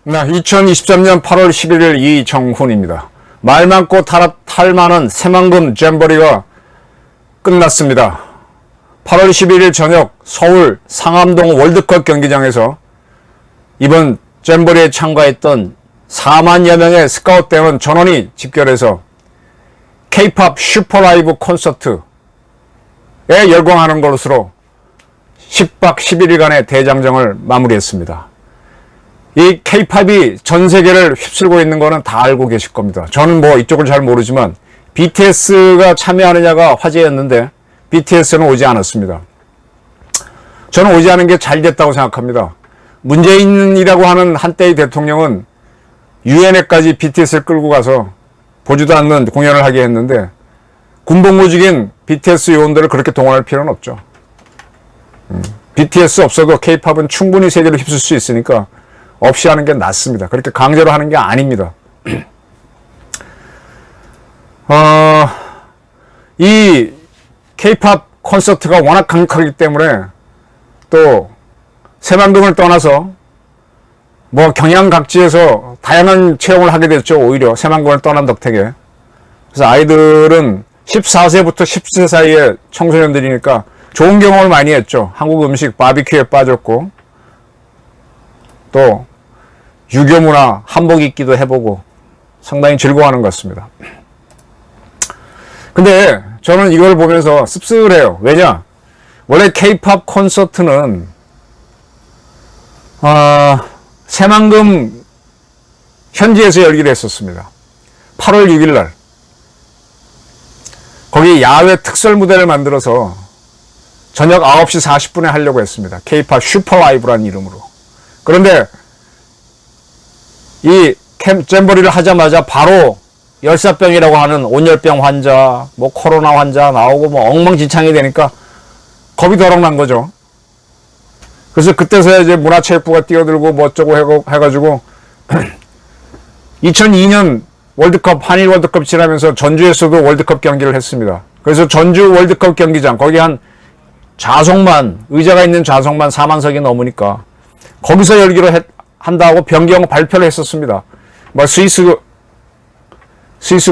네, 2023년 8월 11일 이정훈입니다. 말 많고 탈 많은 새만금 잼버리가 끝났습니다. 8월 11일 저녁 서울 상암동 월드컵 경기장에서 이번 잼버리에 참가했던 4만여 명의 스카웃대원 전원이 집결해서 K-POP 슈퍼라이브 콘서트에 열광하는 것으로 10박 11일간의 대장정을 마무리했습니다. 이 K-POP이 전 세계를 휩쓸고 있는 거는 다 알고 계실 겁니다. 저는 뭐 이쪽을 잘 모르지만 BTS가 참여하느냐가 화제였는데 BTS는 오지 않았습니다. 저는 오지 않은 게 잘 됐다고 생각합니다. 문재인이라고 하는 한때의 대통령은 유엔에까지 BTS를 끌고 가서 보지도 않는 공연을 하게 했는데 군복무직인 BTS 요원들을 그렇게 동원할 필요는 없죠. BTS 없어도 K-POP은 충분히 세계를 휩쓸 수 있으니까 없이 하는 게 낫습니다. 그렇게 강제로 하는 게 아닙니다. 이 K-POP 콘서트가 워낙 강력하기 때문에 또 새만금을 떠나서 뭐 경양 각지에서 다양한 체험을 하게 됐죠. 오히려 새만금을 떠난 덕택에. 그래서 아이들은 14세부터 10세 사이의 청소년들이니까 좋은 경험을 많이 했죠. 한국 음식 바비큐에 빠졌고 또 유교 문화 한복 입기도 해보고 상당히 즐거워하는 것 같습니다. 근데 저는 이걸 보면서 씁쓸해요. 왜냐? 원래 K-POP 콘서트는 새만금 현지에서 열기로 했었습니다. 8월 6일 날 거기 야외 특설 무대를 만들어서 저녁 9시 40분에 하려고 했습니다. K-POP 슈퍼라이브라는 이름으로. 그런데 이 잼버리를 하자마자 바로 열사병이라고 하는 온열병 환자, 뭐 코로나 환자 나오고 뭐 엉망진창이 되니까 겁이 더럭 난 거죠. 그래서 그때서야 이제 문화체육부가 뛰어들고 뭐 어쩌고 해가지고 2002년 월드컵, 한일 월드컵 지나면서 전주에서도 월드컵 경기를 했습니다. 그래서 전주 월드컵 경기장, 거기 한 좌석만, 의자가 있는 좌석만 4만석이 넘으니까 거기서 열기로 한다고 변경 발표를 했었습니다. 뭐 스위스가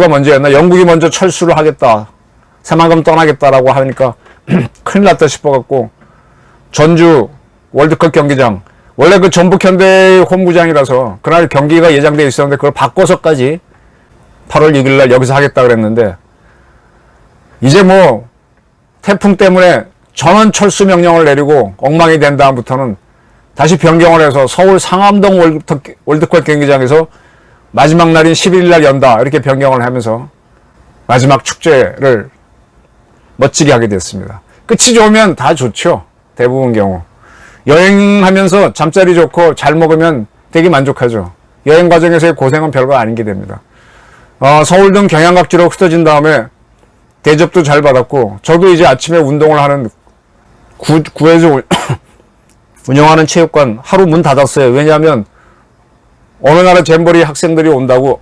먼저였나? 영국이 먼저 철수를 하겠다. 새만금 떠나겠다라고 하니까 큰일 났다 싶어갖고 전주 월드컵 경기장, 원래 그 전북현대 홈구장이라서 그날 경기가 예정되어 있었는데 그걸 바꿔서까지 8월 6일 날 여기서 하겠다 그랬는데 이제 뭐 태풍 때문에 전원 철수 명령을 내리고 엉망이 된 다음부터는 다시 변경을 해서 서울 상암동 월드컵 경기장에서 마지막 날인 11일 날 연다 이렇게 변경을 하면서 마지막 축제를 멋지게 하게 됐습니다. 끝이 좋으면 다 좋죠. 대부분 경우. 여행하면서 잠자리 좋고 잘 먹으면 되게 만족하죠. 여행 과정에서의 고생은 별거 아닌 게 됩니다. 서울 등 경양각지로 흩어진 다음에 대접도 잘 받았고 저도 이제 아침에 운동을 하는 구에서 운영하는 체육관 하루 문 닫았어요. 왜냐하면 어느 나라 잼버리 학생들이 온다고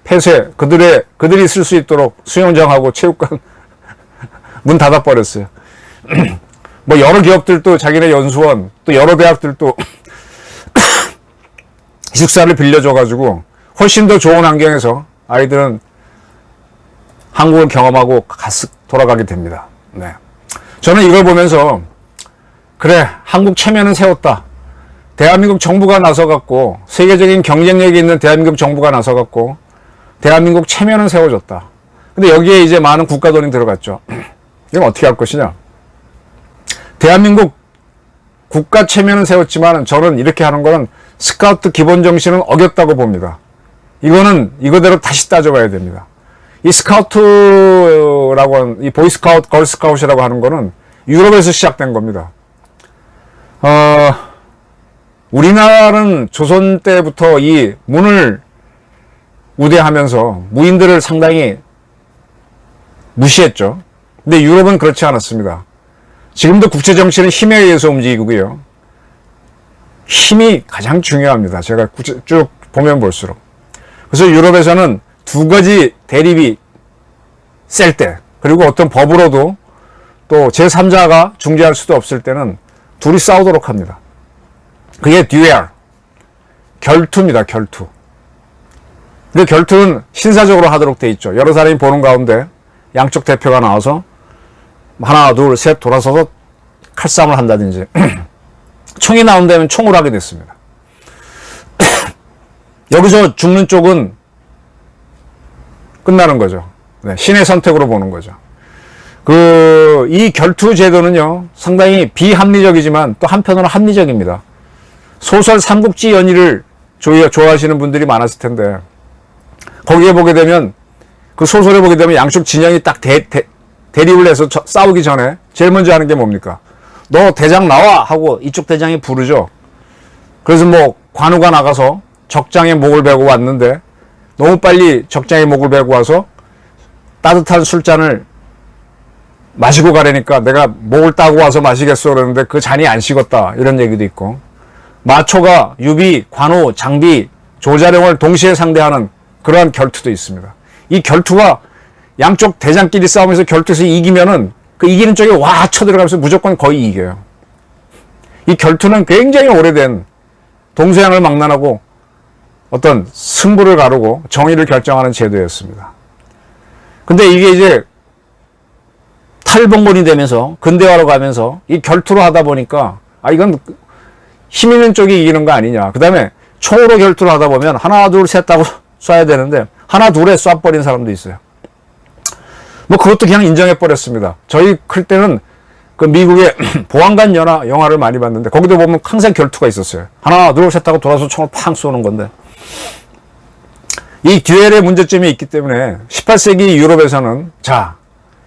폐쇄, 그들이 쓸 수 있도록 수영장하고 체육관 문 닫아버렸어요. 뭐 여러 기업들도 자기네 연수원, 또 여러 대학들도 기숙사를 빌려줘가지고 훨씬 더 좋은 환경에서 아이들은 한국을 경험하고 돌아가게 됩니다. 네. 저는 이걸 보면서 그래, 한국 체면은 세웠다. 대한민국 정부가 나서갖고 세계적인 경쟁력이 있는 대한민국 정부가 나서갖고 대한민국 체면은 세워줬다. 근데 여기에 이제 많은 국가 돈이 들어갔죠. 이건 어떻게 할 것이냐? 대한민국 국가 체면은 세웠지만 저는 이렇게 하는 거는 스카우트 기본 정신은 어겼다고 봅니다. 이거는 이거대로 다시 따져봐야 됩니다. 이 스카우트라고 하는, 이 보이스카우트, 걸스카웃이라고 하는 거는 유럽에서 시작된 겁니다. 우리나라는 조선 때부터 이 문을 우대하면서 무인들을 상당히 무시했죠. 근데 유럽은 그렇지 않았습니다. 지금도 국제정치는 힘에 의해서 움직이고요. 힘이 가장 중요합니다. 제가 쭉 보면 볼수록. 그래서 유럽에서는 두 가지 대립이 셀 때, 그리고 어떤 법으로도 또 제3자가 중재할 수도 없을 때는 둘이 싸우도록 합니다. 그게 듀얼, 결투입니다. 결투. 근데 결투는 신사적으로 하도록 돼 있죠. 여러 사람이 보는 가운데 양쪽 대표가 나와서 하나, 둘, 셋 돌아서서 칼싸움을 한다든지 총이 나온다면 총을 하게 됐습니다. 여기서 죽는 쪽은 끝나는 거죠. 네, 신의 선택으로 보는 거죠. 이 결투 제도는요, 상당히 비합리적이지만 또 한편으로는 합리적입니다. 소설 삼국지 연의를 좋아하시는 분들이 많았을 텐데, 거기에 보게 되면, 그 소설에 보게 되면 양쪽 진영이 딱 대립을 해서 싸우기 전에 제일 먼저 하는 게 뭡니까? 너 대장 나와! 하고 이쪽 대장이 부르죠. 그래서 뭐 관우가 나가서 적장의 목을 베고 왔는데 너무 빨리 적장의 목을 베고 와서 따뜻한 술잔을 마시고 가려니까 내가 목을 따고 와서 마시겠어 그러는데 그 잔이 안 식었다, 이런 얘기도 있고, 마초가 유비, 관우, 장비, 조자룡을 동시에 상대하는 그러한 결투도 있습니다. 이 결투가 양쪽 대장끼리 싸우면서 결투에서 이기면은 그 이기는 쪽에 와 쳐들어가면서 무조건 거의 이겨요. 이 결투는 굉장히 오래된 동서양을 망라하고 어떤 승부를 가르고 정의를 결정하는 제도였습니다. 근데 이게 이제 탈봉건이 되면서 근대화로 가면서 이 결투로 하다 보니까 이건 힘 있는 쪽이 이기는 거 아니냐. 그 다음에 총으로 결투를 하다 보면 하나 둘 셋 하고 쏴야 되는데 하나 둘에 쏴버린 사람도 있어요. 뭐 그것도 그냥 인정해버렸습니다. 저희 클 때는 그 미국의 보안관 영화를 많이 봤는데 거기도 보면 항상 결투가 있었어요. 하나 둘 셋 하고 돌아서 총을 팡 쏘는 건데, 이 듀엘의 문제점이 있기 때문에 18세기 유럽에서는 자,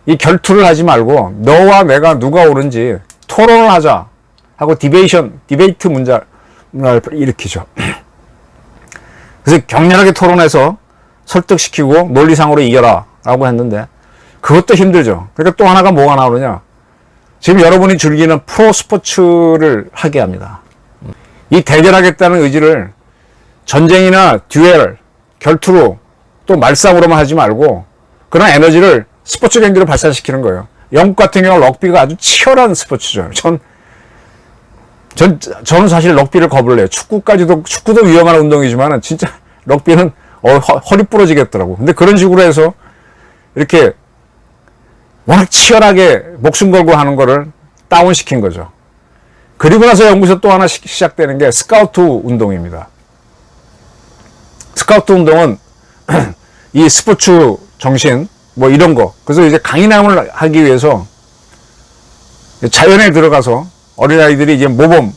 이 결투를 하지 말고 너와 내가 누가 옳은지 토론을 하자 하고 디베이트 문화를 일으키죠. 그래서 격렬하게 토론해서 설득시키고 논리상으로 이겨라 라고 했는데 그것도 힘들죠. 그러니까 또 하나가 뭐가 나오느냐, 지금 여러분이 즐기는 프로 스포츠를 하게 합니다. 이 대결하겠다는 의지를 전쟁이나 듀엘, 결투로 또 말싸움으로만 하지 말고 그런 에너지를 스포츠 경기로 발산시키는 거예요. 영국 같은 경우는 럭비가 아주 치열한 스포츠죠. 저는 사실 럭비를 겁을 내요. 축구도 위험한 운동이지만 진짜 럭비는 허리 부러지겠더라고. 근데 그런 식으로 해서 이렇게 워낙 치열하게 목숨 걸고 하는 거를 다운시킨 거죠. 그리고 나서 영국에서 또 하나 시작되는 게 스카우트 운동입니다. 스카우트 운동은 이 스포츠 정신 뭐 이런 거, 그래서 이제 강인함을 하기 위해서 자연에 들어가서 어린아이들이 이제 모험,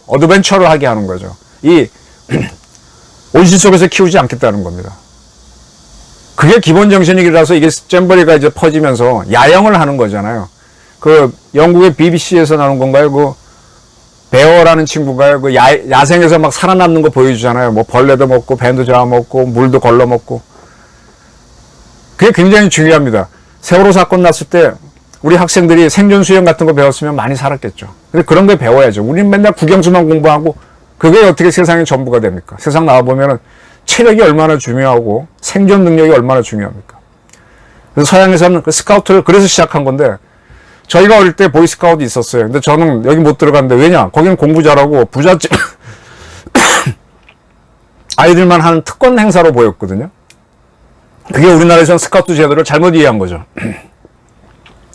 어드벤처를 하게 하는 거죠. 이 온실 속에서 키우지 않겠다는 겁니다. 그게 기본 정신이라서 이게 잼버리가 이제 퍼지면서 야영을 하는 거잖아요. 그 영국의 BBC에서 나온 건가요? 그 베어라는 친구가 그 야생에서 막 살아남는 거 보여주잖아요. 뭐 벌레도 먹고 뱀도 잡아먹고 물도 걸러 먹고. 그게 굉장히 중요합니다. 세월호 사건 났을 때 우리 학생들이 생존 수영 같은 거 배웠으면 많이 살았겠죠. 근데 그런 거 배워야죠. 우리는 맨날 국영수만 공부하고 그게 어떻게 세상의 전부가 됩니까? 세상 나와보면은 체력이 얼마나 중요하고 생존 능력이 얼마나 중요합니까? 그래서 서양에서는 그 스카우트를 그래서 시작한 건데, 저희가 어릴 때 보이스카우트 있었어요. 근데 저는 여기 못 들어갔는데, 왜냐? 거기는 공부 잘하고 부잣집 아이들만 하는 특권 행사로 보였거든요. 그게 우리나라에서는 스카우트 제도를 잘못 이해한 거죠.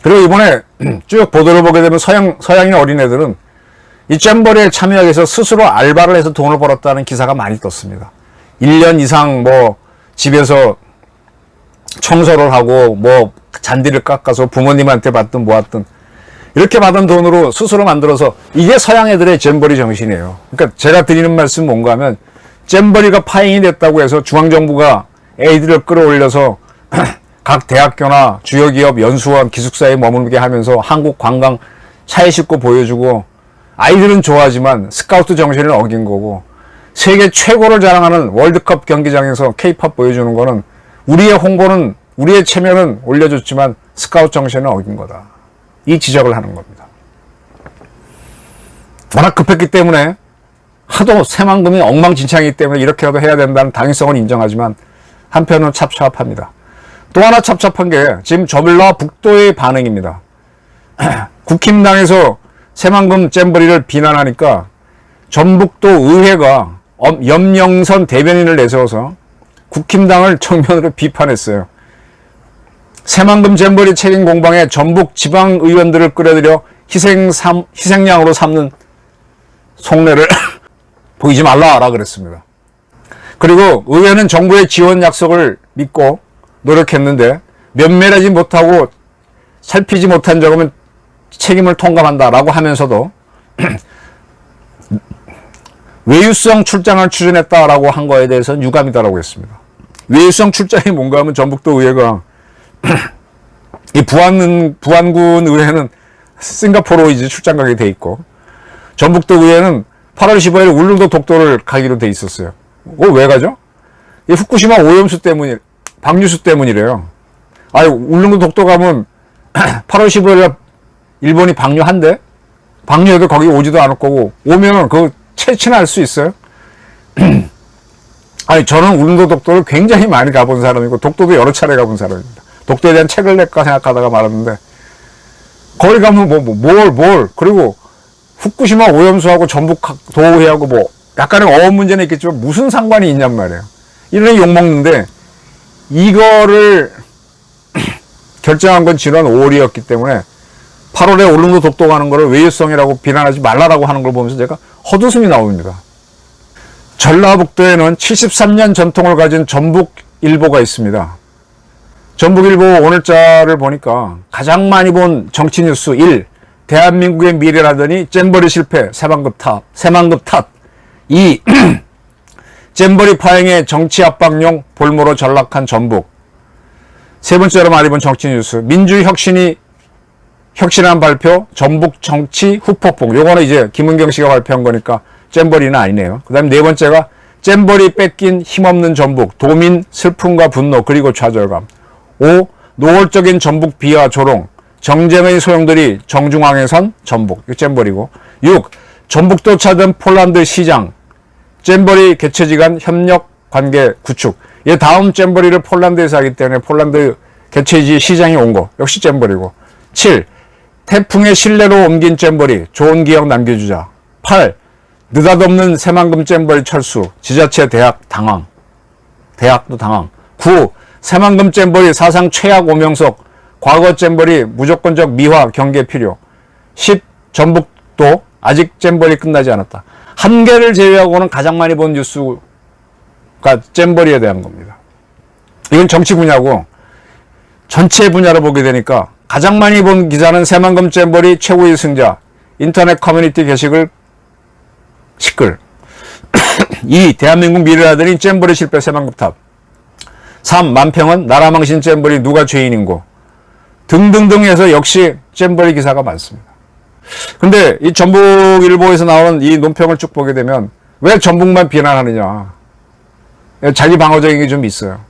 그리고 이번에 쭉 보도를 보게 되면 서양인 어린애들은 이 잼버리에 참여하기 위해서 스스로 알바를 해서 돈을 벌었다는 기사가 많이 떴습니다. 1년 이상 뭐 집에서 청소를 하고 뭐 잔디를 깎아서 부모님한테 받든 모았든 이렇게 받은 돈으로 스스로 만들어서, 이게 서양 애들의 잼버리 정신이에요. 그러니까 제가 드리는 말씀 뭔가 하면, 잼버리가 파행이 됐다고 해서 중앙정부가 애들을 끌어올려서 각 대학교나 주요 기업 연수원 기숙사에 머물게 하면서 한국 관광 차에 싣고 보여주고, 아이들은 좋아하지만 스카우트 정신을 어긴 거고, 세계 최고를 자랑하는 월드컵 경기장에서 K-팝 보여주는 거는 우리의 홍보는, 우리의 체면은 올려줬지만 스카우트 정신은 어긴 거다. 이 지적을 하는 겁니다. 워낙 급했기 때문에, 하도 새만금이 엉망진창이기 때문에 이렇게라도 해야 된다는 당위성은 인정하지만 한편은 찹찹합니다. 또 하나 찹찹한 게 지금 전라북도의 반응입니다. 국힘당에서 새만금 잼버리를 비난하니까 전북도 의회가 염영선 대변인을 내세워서 국힘당을 정면으로 비판했어요. 새만금 잼버리 책임 공방에 전북 지방 의원들을 끌어들여 희생양으로 삼는 속내를 보이지 말라라 그랬습니다. 그리고 의회는 정부의 지원 약속을 믿고 노력했는데 면밀하지 못하고 살피지 못한 적은 책임을 통감한다라고 하면서도 외유성 출장을 추진했다라고 한 거에 대해서는 유감이다라고 했습니다. 외유성 출장이 뭔가 하면 전북도 의회가 이 부안군 의회는 싱가포르 이제 출장 가게 돼 있고 전북도 의회는 8월 15일 울릉도 독도를 가기로 돼 있었어요. 왜 가죠? 이 후쿠시마 오염수 방류수 때문이래요. 아니 울릉도 독도 가면 8월 15일에 일본이 방류한대? 방류해도 거기 오지도 않을 거고 오면은 그 채취할 수 있어요? 아니 저는 울릉도 독도를 굉장히 많이 가본 사람이고 독도도 여러 차례 가본 사람입니다. 독도에 대한 책을 낼까 생각하다가 말았는데 거기 가면 그리고 후쿠시마 오염수하고 전북도의회하고 뭐 약간의 어원 문제는 있겠지만 무슨 상관이 있냔 말이에요. 이런 욕먹는데 이거를 결정한 건 지난 5월이었기 때문에 8월에 울릉도 독도 가는 거를 외유성이라고 비난하지 말라라고 하는 걸 보면서 제가 헛웃음이 나옵니다. 전라북도에는 73년 전통을 가진 전북일보가 있습니다. 전북일보 오늘자를 보니까 가장 많이 본 정치 뉴스 1. 대한민국의 미래라더니 잼버리 실패, 새만금 탓. 2. 잼버리 파행에 정치 압박용 볼모로 전락한 전북. 세 번째로 많이 본 정치 뉴스. 민주혁신이 혁신한 발표, 전북 정치 후폭풍. 요거는 이제 김은경 씨가 발표한 거니까 잼버리는 아니네요. 그 다음에 네 번째가 잼버리 뺏긴 힘없는 전북, 도민 슬픔과 분노 그리고 좌절감. 5. 노골적인 전북 비하 조롱, 정쟁의 소용돌이 정중앙에 선 전북, 이거 잼버리고. 6. 전북도 찾은 폴란드 시장, 잼버리 개최지간 협력 관계 구축. 얘 다음 잼버리를 폴란드에서 하기 때문에 폴란드 개최지 시장이 온 거, 역시 잼버리고. 7. 태풍의 실내로 옮긴 잼버리, 좋은 기억 남겨주자. 8. 느닷없는 새만금 잼버리 철수, 지자체 대학 당황. 대학도 당황. 9. 새만금 잼버리 사상 최악 오명석, 과거 잼버리 무조건적 미화 경계 필요. 10. 전북도 아직 잼버리 끝나지 않았다. 한 개를 제외하고는 가장 많이 본 뉴스가 잼버리에 대한 겁니다. 이건 정치 분야고 전체 분야로 보게 되니까 가장 많이 본 기사는 새만금 잼버리 최고의 승자, 인터넷 커뮤니티 게시글 시끌. 2. 대한민국 미래라더니 잼버리 실패 새만금 탑. 3. 만평은 나라망신 잼버리 누가 죄인인고 등등등 해서 역시 잼버리 기사가 많습니다. 근데 이 전북일보에서 나오는 이 논평을 쭉 보게 되면 왜 전북만 비난하느냐, 자기 방어적인 게 좀 있어요.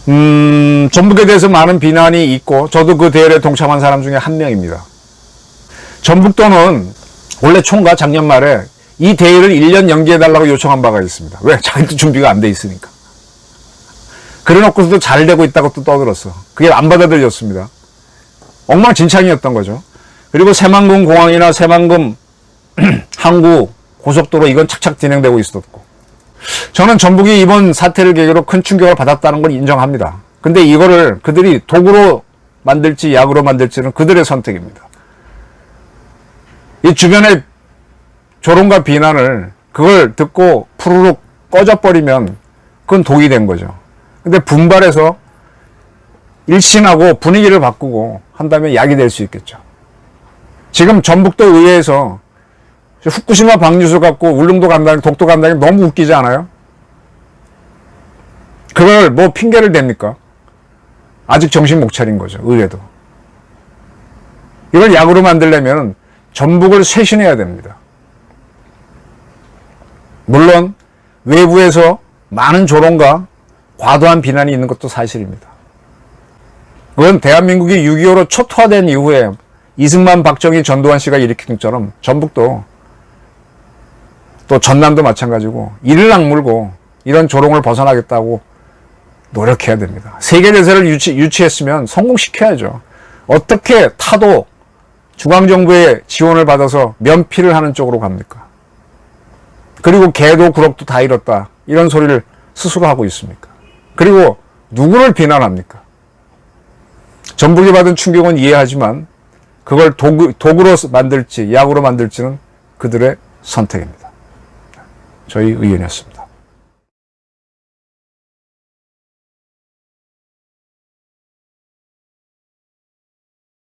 전북에 대해서 많은 비난이 있고 저도 그 대열에 동참한 사람 중에 한 명입니다. 전북도는 원래 총과 작년 말에 이 대회를 1년 연기해달라고 요청한 바가 있습니다. 왜? 자기도 준비가 안 돼 있으니까. 그래놓고서도 잘 되고 있다고 또 떠들었어. 그게 안 받아들였습니다. 엉망진창이었던 거죠. 그리고 새만금 공항이나 새만금 항구 고속도로 이건 착착 진행되고 있었고, 저는 전북이 이번 사태를 계기로 큰 충격을 받았다는 걸 인정합니다. 근데 이거를 그들이 독으로 만들지 약으로 만들지는 그들의 선택입니다. 이 주변의 조롱과 비난을 그걸 듣고 푸르륵 꺼져버리면 그건 독이 된 거죠. 근데 분발해서 일신하고 분위기를 바꾸고 한다면 약이 될 수 있겠죠. 지금 전북도 의회에서 후쿠시마 방류수 갖고 울릉도 간다니 독도 간다니 너무 웃기지 않아요? 그걸 뭐 핑계를 댑니까? 아직 정신 못 차린 거죠, 의회도. 이걸 약으로 만들려면 전북을 쇄신해야 됩니다. 물론 외부에서 많은 조롱과 과도한 비난이 있는 것도 사실입니다. 그건 대한민국이 6.25로 초토화된 이후에 이승만, 박정희, 전두환 씨가 일으킨 것처럼 전북도 또 전남도 마찬가지고 이를 악물고 이런 조롱을 벗어나겠다고 노력해야 됩니다. 세계대세를 유치했으면 성공시켜야죠. 어떻게 타도 중앙정부의 지원을 받아서 면피를 하는 쪽으로 갑니까? 그리고 개도 구럭도 다 잃었다. 이런 소리를 스스로 하고 있습니까? 그리고 누구를 비난합니까? 전북이 받은 충격은 이해하지만 그걸 도구로 만들지 약으로 만들지는 그들의 선택입니다. 저희 의견이었습니다.